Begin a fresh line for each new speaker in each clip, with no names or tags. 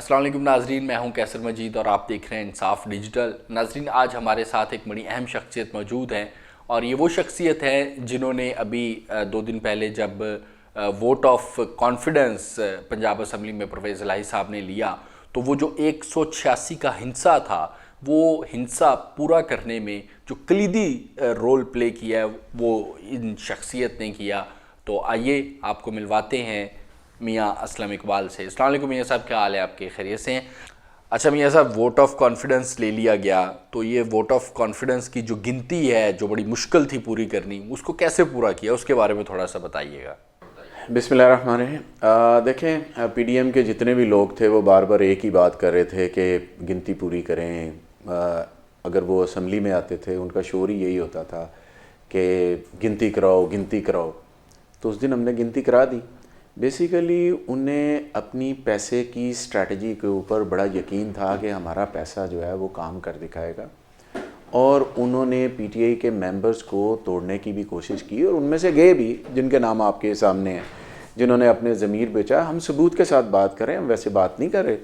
अस्सलाम वालेकुम नाजरीन, मैं हूं कैसर मजीद और आप देख रहे हैं इंसाफ डिजिटल। नाजरीन, आज हमारे साथ एक बड़ी अहम शख्सियत मौजूद है और ये वो शख्सियत है जिन्होंने अभी 2 दिन पहले जब vote of confidence Punjab assembly में परवेज़ इलाही साहब ने लिया तो वो जो 186 का हिंसा था, वो हिंसा पूरा करने में जो कलीदी रोल प्ले किया है वो इन शख्सियत ने किया। तो आइए आपको मिलवाते हैं मियाँ असलम इकबाल से। अस्सलाम वालेकुम मियाँ साहब, क्या हाल है आपके? खैरियत से हैं? अच्छा मियाँ साहब, वोट ऑफ कॉन्फिडेंस ले लिया गया तो ये वोट ऑफ कॉन्फिडेंस की जो गिनती है जो बड़ी मुश्किल थी पूरी करनी, उसको कैसे पूरा किया, उसके बारे में थोड़ा सा बताइएगा।
बिस्मिल्लाहिर्रहमानिर्रहीम। देखें, पीडीएम के जितने भी लोग थे वो बार बार एक ही बात कर रहे थे कि गिनती पूरी करें। अगर वो असम्बली में आते थे उनका शोर ही यही होता था कि गिनती कराओ गिनती कराओ। तो उस दिन हमने गिनती करा दी। बेसिकली उन्हें अपनी पैसे की स्ट्रैटेजी के ऊपर बड़ा यकीन था कि हमारा पैसा जो है वो काम कर दिखाएगा, और उन्होंने पीटीआई के मेंबर्स को तोड़ने की भी कोशिश की, और उनमें से गए भी जिनके नाम आपके सामने हैं, जिन्होंने अपने ज़मीर बेचा। हम सबूत के साथ बात करें, हम वैसे बात नहीं कर रहे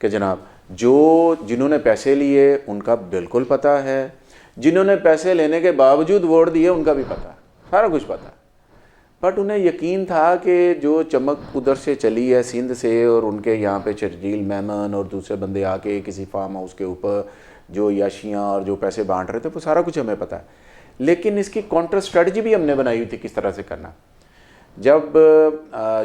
कि जनाब जिन्होंने पैसे लिए उनका बिल्कुल पता है, जिन्होंने पैसे लेने के बावजूद वोट दिए उनका भी पता, सारा कुछ पता। बट उन्हें यकीन था कि जो चमक उधर से चली है सिंध से, और उनके यहाँ पे शर्जील मेमन और दूसरे बंदे आके किसी फार्म हाउस के ऊपर जो याशियाँ और जो पैसे बांट रहे थे, वो सारा कुछ हमें पता है। लेकिन इसकी काउंटर स्ट्रेटजी भी हमने बनाई हुई थी किस तरह से करना। जब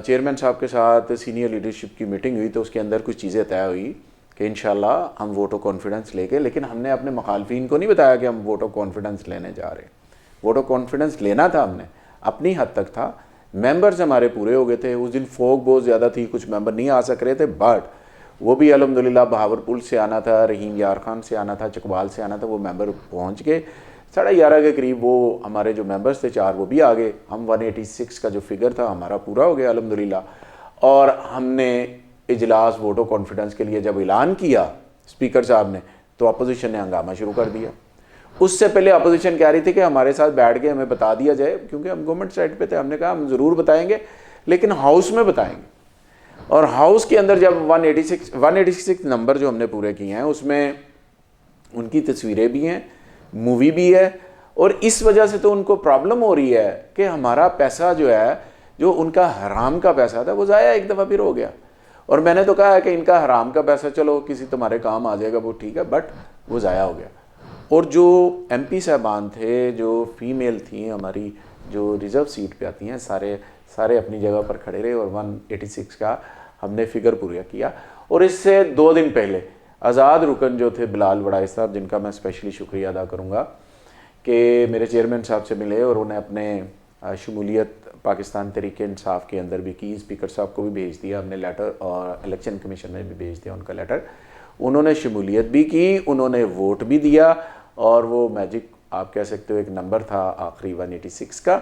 चेयरमैन साहब के साथ सीनियर लीडरशिप की मीटिंग हुई तो उसके अंदर कुछ चीज़ें तय हुई कि इंशाल्लाह हम वोट ऑफ कॉन्फिडेंस लेके, लेकिन हमने अपने मुखालफिन को नहीं बताया कि हम वोट ऑफ कॉन्फिडेंस लेने जा रहे हैं। वोट ऑफ कॉन्फिडेंस लेना था हमने, अपनी हद तक था। मेंबर्स हमारे पूरे हो गए थे। उस दिन फोक बहुत ज़्यादा थी, कुछ मेंबर नहीं आ सक रहे थे, बट वो भी अल्हम्दुलिल्लाह बहावरपुर से आना था, रहीम यार खान से आना था, चकवाल से आना था, वो मेंबर पहुंच गए। 11:30 के करीब वो हमारे जो मेंबर्स थे 4 वो भी आ गए। हम 186 का जो फिगर था हमारा पूरा हो गया अल्हम्दुलिल्लाह। और हमने इजलास वोट ऑफ कॉन्फिडेंस के लिए जब ऐलान किया स्पीकर साहब ने, तो अपोजिशन ने हंगामा शुरू कर दिया। उससे पहले अपोजिशन कह रही थी कि हमारे साथ बैठ के हमें बता दिया जाए, क्योंकि हम गवर्नमेंट साइड पे थे। हमने कहा हम ज़रूर बताएंगे, लेकिन हाउस में बताएंगे। और हाउस के अंदर जब 186 नंबर जो हमने पूरे किए हैं उसमें उनकी तस्वीरें भी हैं, मूवी भी है, और इस वजह से तो उनको प्रॉब्लम हो रही है कि हमारा पैसा जो है, जो उनका हराम का पैसा था, वो ज़ाया एक दफ़ा फिर हो गया। और मैंने तो कहा है कि इनका हराम का पैसा चलो किसी तुम्हारे काम आ जाएगा, वो ठीक है, बट वो ज़ाया हो गया। और जो एमपी साहबान थे, जो फीमेल थी हमारी, जो रिज़र्व सीट पे आती हैं, सारे अपनी जगह पर खड़े रहे, और 186 का हमने फिगर पूरा किया। और इससे 2 दिन पहले आज़ाद रुकन जो थे बिलाल वड़ाई साहब, जिनका मैं स्पेशली शुक्रिया अदा करूँगा कि मेरे चेयरमैन साहब से मिले और उन्हें अपने शमूलियत पाकिस्तान तरीके इंसाफ के अंदर भी की। स्पीकर साहब को भी भेज दिया हमने लेटर, और इलेक्शन कमीशन में भी भेज दिया उनका लेटर। उन्होंने शमूलियत भी की, उन्होंने वोट भी दिया, और वो मैजिक आप कह सकते हो एक नंबर था आखिरी 186 का।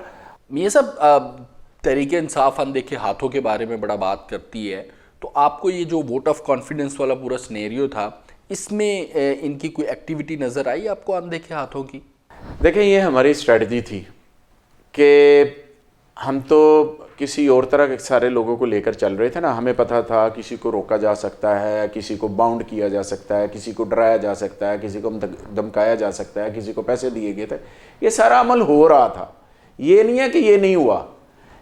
मियाँ साहब, तहरीक इंसाफ अनदेखे हाथों के बारे में बड़ा बात करती है, तो आपको ये जो वोट ऑफ कॉन्फिडेंस वाला पूरा सिनेरियो था, इसमें इनकी कोई एक्टिविटी नज़र आई आपको अनदेखे हाथों की?
देखें, ये हमारी स्ट्रेटजी थी कि हम तो किसी और तरह के सारे लोगों को लेकर चल रहे थे ना। हमें पता था किसी को रोका जा सकता है, किसी को बाउंड किया जा सकता है, किसी को डराया जा सकता है, किसी को धमकाया जा सकता है, किसी को पैसे दिए गए थे। ये सारा अमल हो रहा था, ये नहीं है कि ये नहीं हुआ।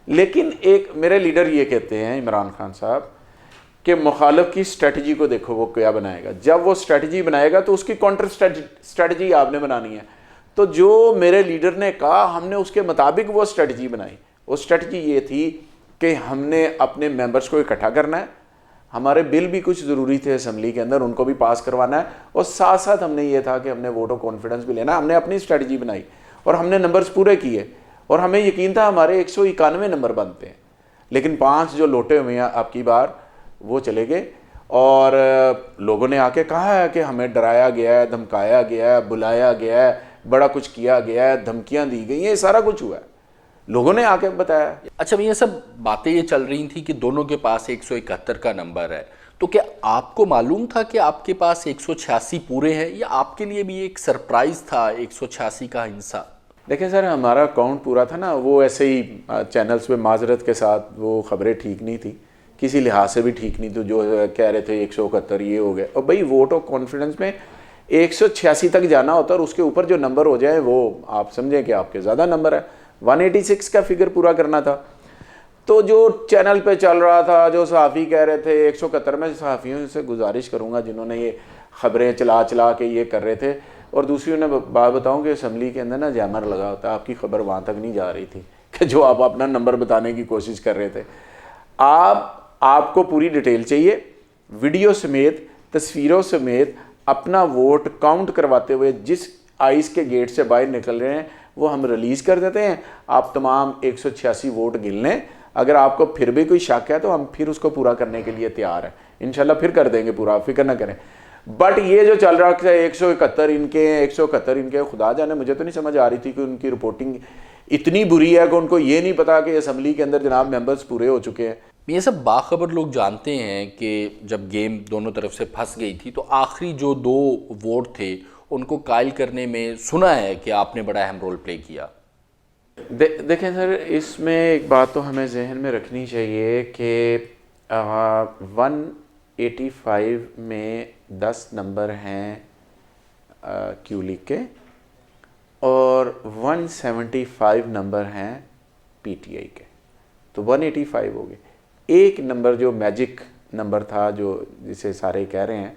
लेकिन एक मेरे लीडर ये कहते हैं, इमरान खान साहब, कि मुखालिफ की स्ट्रेटजी को देखो वो क्या बनाएगा। जब वो स्ट्रेटजी बनाएगा तो उसकी काउंटर स्ट्रेटजी आपने बनानी है। तो जो मेरे लीडर ने कहा, हमने उसके मुताबिक वो स्ट्रेटजी बनाई। वो स्ट्रेटजी ये थी कि हमने अपने मेंबर्स को इकट्ठा करना है, हमारे बिल भी कुछ ज़रूरी थे असम्बली के अंदर, उनको भी पास करवाना है, और साथ साथ हमने ये था कि हमने वोट ऑफ कॉन्फिडेंस भी लेना। हमने अपनी स्ट्रेटजी बनाई और हमने नंबर्स पूरे किए, और हमें यकीन था हमारे 191 नंबर बनते हैं। लेकिन 5 जो लोटे हुए हैं आपकी बार, वो चले गए। और लोगों ने आके कहा है कि हमें डराया गया है, धमकाया गया है, बुलाया गया है, बड़ा कुछ किया गया है, धमकियाँ दी गई, ये सारा कुछ हुआ है, लोगों ने आके बताया।
अच्छा, ये सब बातें ये चल रही थी कि दोनों के पास 171 का नंबर है, तो क्या आपको मालूम था कि आपके पास 186 पूरे हैं, या आपके लिए भी एक सरप्राइज था 186 का हिंसा?
देखिए सर, हमारा अकाउंट पूरा था ना, वो ऐसे ही चैनल्स पे माजरत के साथ वो ख़बरें ठीक नहीं थी किसी लिहाज से भी ठीक नहीं। तो जो कह रहे थे 171 ये हो गया, और भाई वोट ऑफ कॉन्फिडेंस में 186 तक जाना होता है और उसके ऊपर जो नंबर हो जाए वो आप समझें कि आपके ज़्यादा नंबर है। 186 का फिगर पूरा करना था। तो जो चैनल पे चल रहा था, जो सहाफ़ी कह रहे थे 171 में, सहाफ़ियों से गुजारिश करूँगा जिन्होंने ये ख़बरें चला चला के ये कर रहे थे, और दूसरी उन्हें बात बताऊँ कि असम्बली के अंदर ना जैमर लगा होता है, आपकी खबर वहाँ तक नहीं जा रही थी कि जो आप अपना नंबर बताने की कोशिश कर रहे थे। आपको पूरी डिटेल चाहिए, वीडियो समेत, तस्वीरों समेत, अपना वोट काउंट करवाते हुए जिस आइस के गेट से बाहर निकल रहे हैं वो हम रिलीज़ कर देते हैं। आप तमाम 186 वोट गिन लें। अगर आपको फिर भी कोई शक है तो हम फिर उसको पूरा करने के लिए तैयार हैं, इंशाल्लाह फिर कर देंगे पूरा, फिक्र ना करें। बट ये जो चल रहा है 171 इनके, 171 इनके, खुदा जाने, मुझे तो नहीं समझ आ रही थी कि उनकी रिपोर्टिंग इतनी बुरी है कि उनको ये नहीं पता कि असम्बली के अंदर जनाब मेंबर्स पूरे हो चुके हैं।
ये सब बाखबर लोग जानते हैं कि जब गेम दोनों तरफ से फंस गई थी तो आखिरी जो 2 वोट थे उनको कायल करने में सुना है कि आपने बड़ा अहम रोल प्ले किया।
देखें सर, इसमें एक बात तो हमें जहन में रखनी चाहिए कि 185 में 10 नंबर हैं क्यू लीग के और 175 नंबर हैं पीटीआई के, तो 185 हो गए। एक नंबर जो मैजिक नंबर था, जो जिसे सारे कह रहे हैं,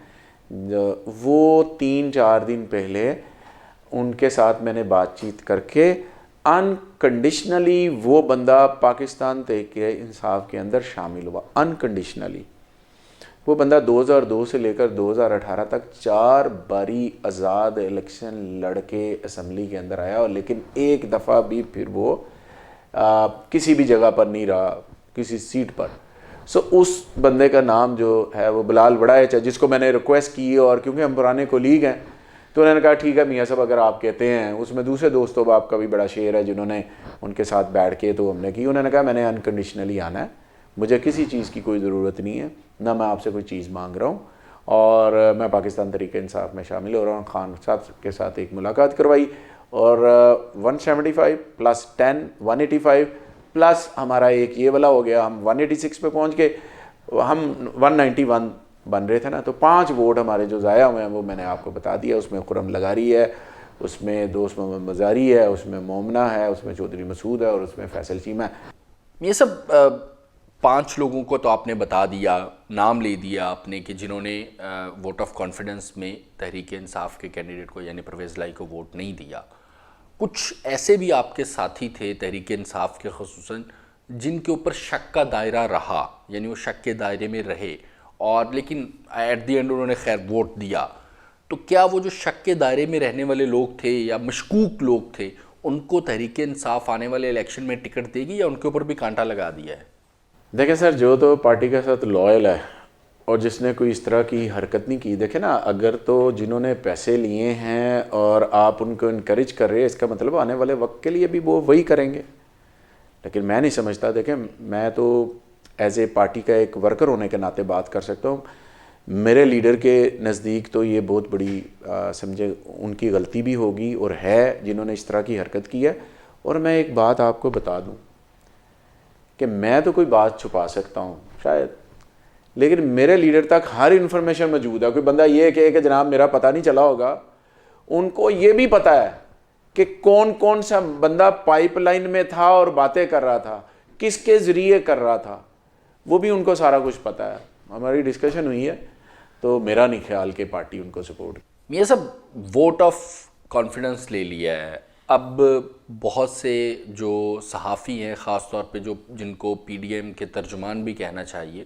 वो 3-4 दिन पहले उनके साथ मैंने बातचीत करके अनकंडीशनली वो बंदा पाकिस्तान तहरीक इंसाफ के अंदर शामिल हुआ। अनकंडीशनली वो बंदा 2002 से लेकर 2018 तक 4 बारी आज़ाद इलेक्शन लड़के असम्बली के अंदर आया, और लेकिन एक दफ़ा भी फिर वो किसी भी जगह पर नहीं रहा, किसी सीट पर। सो उस बंदे का नाम जो है वो बिलाल बड़ाइच है, जिसको मैंने रिक्वेस्ट की, और क्योंकि हम पुराने कोलीग हैं तो उन्होंने कहा ठीक है मियाँ साहब अगर आप कहते हैं। उसमें दूसरे दोस्तों बाप का भी बड़ा शेर है जिन्होंने उनके साथ बैठ के तो हमने की। उन्होंने कहा मैंने अनकंडीशनली आना है, मुझे किसी चीज़ की कोई ज़रूरत नहीं है, ना मैं आपसे कोई चीज़ मांग रहा हूँ, और मैं पाकिस्तान तहरीक इंसाफ में शामिल हो रहा हूँ। खान साहब के साथ एक मुलाकात करवाई और 175 प्लस 10 185 प्लस हमारा एक ये वाला हो गया, हम 186 पे पहुँच के हम 191 बन रहे थे ना। तो 5 वोट हमारे जो ज़ाया हुए हैं वो मैंने आपको बता दिया। उसमें खुरम लगारी है, उसमें दोस्त मोहम्मद मज़ारी है, उसमें मोमना है, उसमें चौधरी मसूद है और उसमें फैसल चीमा है।
ये सब 5 लोगों को तो आपने बता दिया, नाम ले दिया आपने कि जिन्होंने वोट ऑफ कॉन्फिडेंस में तहरीक इंसाफ के कैंडिडेट को यानी परवेज़ लाई को वोट नहीं दिया। कुछ ऐसे भी आपके साथी थे तहरीक इंसाफ के ख़ुसूसन जिनके ऊपर शक का दायरा रहा, यानी वो शक के दायरे में रहे और लेकिन एट द एंड उन्होंने खैर वोट दिया। तो क्या वो जो शक के दायरे में रहने वाले लोग थे या मशकूक लोग थे, उनको तहरीक इंसाफ आने वाले इलेक्शन में टिकट देगी या उनके ऊपर भी कांटा लगा दिया है?
देखें सर, जो तो पार्टी के साथ लॉयल है और जिसने कोई इस तरह की हरकत नहीं की, देखें ना, अगर तो जिन्होंने पैसे लिए हैं और आप उनको इनकरेज कर रहे हैं, इसका मतलब आने वाले वक्त के लिए भी वो वही करेंगे। लेकिन मैं नहीं समझता, देखें मैं तो एज ए पार्टी का एक वर्कर होने के नाते बात कर सकता हूँ। मेरे लीडर के नज़दीक तो ये बहुत बड़ी समझे उनकी गलती भी होगी और है जिन्होंने इस तरह की हरकत की है। और मैं एक बात आपको बता दूँ कि मैं तो कोई बात छुपा सकता हूँ शायद, लेकिन मेरे लीडर तक हर इन्फॉर्मेशन मौजूद है। कोई बंदा ये कहे कि जनाब मेरा पता नहीं चला होगा, उनको ये भी पता है कि कौन कौन सा बंदा पाइपलाइन में था और बातें कर रहा था, किसके ज़रिए कर रहा था, वो भी उनको सारा कुछ पता है। हमारी डिस्कशन हुई है, तो मेरा नहीं ख्याल कि पार्टी उनको सपोर्ट।
ये सब वोट ऑफ कॉन्फिडेंस ले लिया है। अब बहुत से जो सहाफ़ी हैं, ख़ास तौर पे जो जिनको पीडीएम के तर्जुमान भी कहना चाहिए,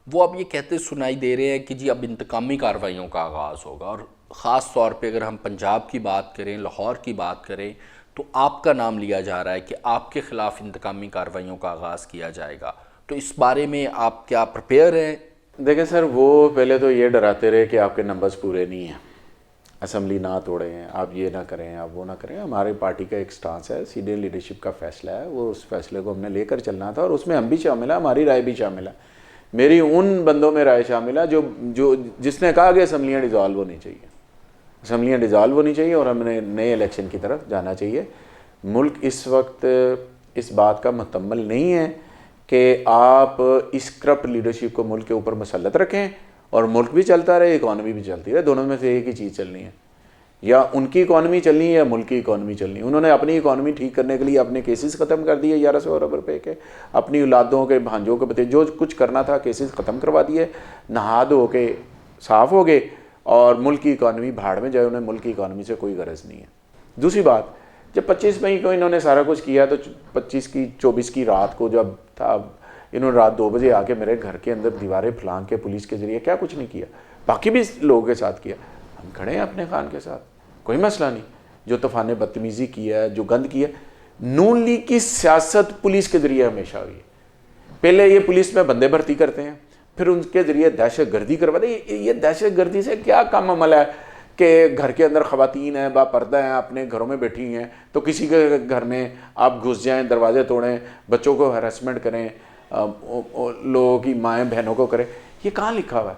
वो अब ये कहते सुनाई दे रहे हैं कि जी अब इंतकामी कार्रवाइयों का आगाज़ होगा। और ख़ास तौर पे अगर हम पंजाब की बात करें, लाहौर की बात करें, तो आपका नाम लिया जा रहा है कि आपके ख़िलाफ़ इंतकामी कार्रवाइयों का आगाज़ किया जाएगा। तो इस बारे में आप क्या प्रिपेयर हैं?
देखें सर, वो पहले तो ये डराते रहे कि आपके नंबर्स पूरे नहीं हैं, असम्बली ना तोड़ें, आप ये ना करें, आप वो ना करें। हमारी पार्टी का एक स्टांस है, सीनियर लीडरशिप का फ़ैसला है, वो उस फैसले को हमने लेकर चलना था और उसमें हम भी शामिल है, हमारी राय भी शामिल है। मेरी उन बंदों में राय शामिल है जो जिसने कहा कि असम्बलियाँ डिज़ॉल्व होनी चाहिए, असम्बलियाँ डिज़ॉल्व होनी चाहिए और हमने नए इलेक्शन की तरफ जाना चाहिए। मुल्क इस वक्त इस बात का मुतम्मल नहीं है कि आप इस करप्ट लीडरशिप को मुल्क के ऊपर मसलत रखें और मुल्क भी चलता रहे, इकॉनमी भी चलती रहे। दोनों में से एक ही चीज़ चलनी है, या उनकी इकॉनमी चलनी है या मुल्क की इकॉनमी चलनी है। उन्होंने अपनी इकॉनमी ठीक करने के लिए अपने केसेस ख़त्म कर दिए 1100 अरब रुपए के, अपनी औलादों के, भांजों के बच्चे, जो कुछ करना था केसेस ख़त्म करवा दिए, नहा धो के साफ़ हो गए और मुल्क की इकॉनमी भाड़ में जाए। उन्हें मुल्क की इकॉनमी से कोई गरज नहीं है। दूसरी बात, जब 25 मई को इन्होंने सारा कुछ किया तो 24 की रात को जब था, इन्होंने रात 2 बजे आके मेरे घर के अंदर दीवारें फलांग के पुलिस के जरिए क्या कुछ नहीं किया, बाकी भी लोगों के साथ किया। हम खड़े हैं अपने खान के साथ, कोई मसला नहीं। जो तूफान बदतमीज़ी किया है, जो गंद किया, नून लीग की सियासत पुलिस के जरिए हमेशा हुई है। पहले ये पुलिस में बंदे भर्ती करते हैं, फिर उनके जरिए दहशत गर्दी करवाते। ये दहशत गर्दी से क्या काम अमल है कि घर के अंदर ख़वातीन हैं, बापर्दा हैं, अपने घरों में बैठी हैं, तो किसी के घर में आप घुस जाएं, दरवाजे तोड़ें, बच्चों को हरासमेंट करें, लोगों की माएँ बहनों को करें। ये कहाँ लिखा हुआ है?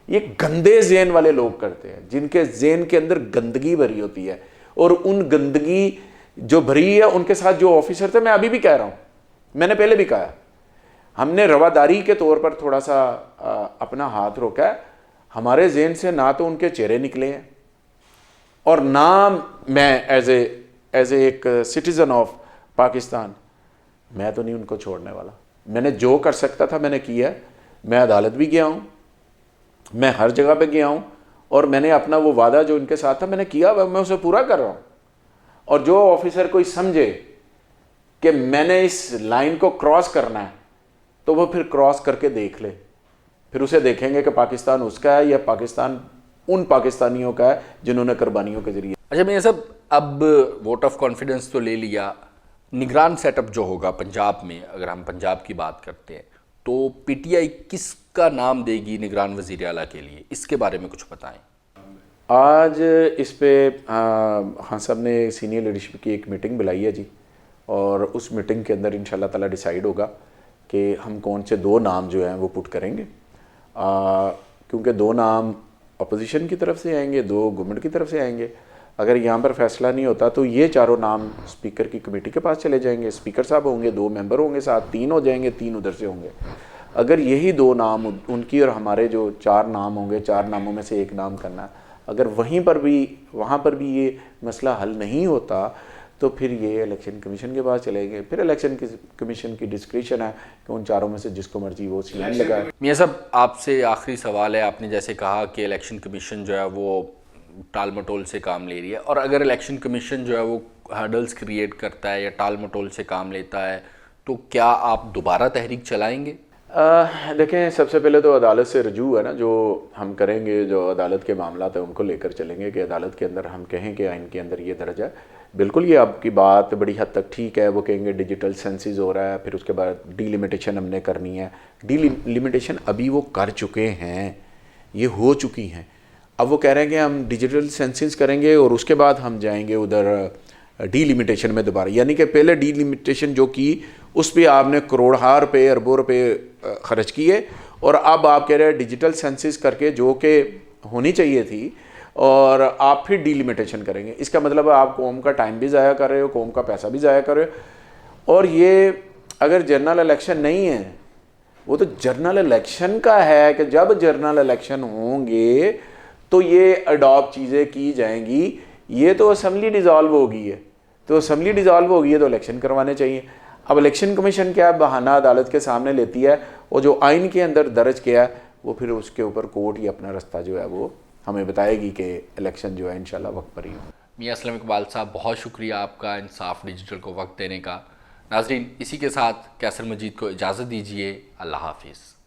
ये गंदे ज़हन वाले लोग करते हैं, जिनके ज़हन के अंदर गंदगी भरी होती है। और उन गंदगी जो भरी है, उनके साथ जो ऑफिसर थे, मैं अभी भी कह रहा हूँ, मैंने पहले भी कहा, हमने रवादारी के तौर पर थोड़ा सा अपना हाथ रोका है। हमारे ज़हन से ना तो उनके चेहरे निकले हैं और ना मैं एज ए एक सिटीज़न ऑफ पाकिस्तान, मैं तो नहीं उनको छोड़ने वाला। मैंने जो कर सकता था मैंने किया। मैं अदालत भी गया हूँ, मैं हर जगह पे गया हूँ, और मैंने अपना वो वादा जो इनके साथ था मैंने किया, मैं उसे पूरा कर रहा हूँ। और जो ऑफिसर कोई समझे कि मैंने इस लाइन को क्रॉस करना है, तो वो फिर क्रॉस करके देख ले, फिर उसे देखेंगे कि पाकिस्तान उसका है या पाकिस्तान उन पाकिस्तानियों का है जिन्होंने कुर्बानियों के जरिए।
अच्छा, मैं ये सब अब वोट ऑफ कॉन्फिडेंस तो ले लिया, निगरान सेटअप जो होगा पंजाब में, अगर हम पंजाब की बात करते हैं, तो पीटीआई किसका नाम देगी निगरान वज़ीर आला के लिए, इसके बारे में कुछ बताएं।
आज इस पे खान साहब ने सीनियर लीडरशिप की एक मीटिंग बुलाई है जी, और उस मीटिंग के अंदर इंशाल्लाह ताला डिसाइड होगा कि हम कौन से 2 नाम जो हैं वो पुट करेंगे, क्योंकि 2 नाम अपोजिशन की तरफ से आएंगे, 2 गवर्नमेंट की तरफ से आएंगे। अगर यहाँ पर फैसला नहीं होता तो ये चारों नाम स्पीकर की कमेटी के पास चले जाएंगे, स्पीकर साहब होंगे, 2 मेंबर होंगे, साथ 3 हो जाएंगे, 3 उधर से होंगे। अगर यही 2 नाम उनकी और हमारे जो 4 नाम होंगे, 4 नामों में से एक नाम करना, अगर वहाँ पर भी ये मसला हल नहीं होता तो फिर ये इलेक्शन कमीशन के पास चलेंगे। फिर इलेक्शन कमीशन की डिस्क्रिप्शन है कि उन चारों में से जिसको मर्जी वो सीएम लगाए।
मियां साहब, आपसे आखिरी सवाल है। आपने जैसे कहा कि इलेक्शन कमीशन जो है वो टाल मटोल से काम ले रही है, और अगर इलेक्शन कमीशन जो है वो हर्डल्स क्रिएट करता है या टाल मटोल से काम लेता है, तो क्या आप दोबारा तहरीक चलाएंगे?
देखें, सबसे पहले तो अदालत से रजू है ना, जो हम करेंगे, जो अदालत के मामला है उनको लेकर चलेंगे कि अदालत के अंदर हम कहें कि आइन के अंदर ये दर्ज है। बिल्कुल, ये आपकी बात बड़ी हद तक ठीक है। वो कहेंगे डिजिटल सेंसिस हो रहा है, फिर उसके बाद डीलिमिटेशन हमने करनी है। डीलिमिटेशन अभी वो कर चुके हैं, ये हो चुकी हैं। अब वो कह रहे हैं कि हम डिजिटल सेंसिस करेंगे और उसके बाद हम जाएंगे उधर डीलिमिटेशन में दोबारा, यानी कि पहले डीलिमिटेशन जो की उस पर आपने करोड़ों रुपये, अरबों रुपये खर्च किए, और अब आप कह रहे हैं डिजिटल सेंसिस करके जो कि होनी चाहिए थी, और आप फिर डीलिमिटेशन करेंगे। इसका मतलब है आप कौम का टाइम भी ज़ाया कर रहे हो, कौम का पैसा भी ज़ाया कर रहे हो। और ये अगर जनरल इलेक्शन नहीं है, वो तो जनरल इलेक्शन का है कि जब जनरल इलेक्शन होंगे तो ये अडॉप्ट चीज़ें की जाएंगी। ये तो असम्बली डिज़ोल्व हो गई है, तो असम्बली डिज़ोल्व हो गई है तो इलेक्शन करवाने चाहिए। अब इलेक्शन कमीशन क्या बहाना अदालत के सामने लेती है, और जो आइन के अंदर दर्ज किया है वो फिर उसके ऊपर कोर्ट ही अपना रास्ता जो है वो हमें बताएगी कि इलेक्शन जो है इंशाल्लाह वक्त पर ही हो।
मियां असलम इकबाल साहब, बहुत शुक्रिया आपका इंसाफ डिजिटल को वक्त देने का। नाजरीन, इसी के साथ कैसर मजीद को इजाज़त दीजिए। अल्लाह हाफिज़।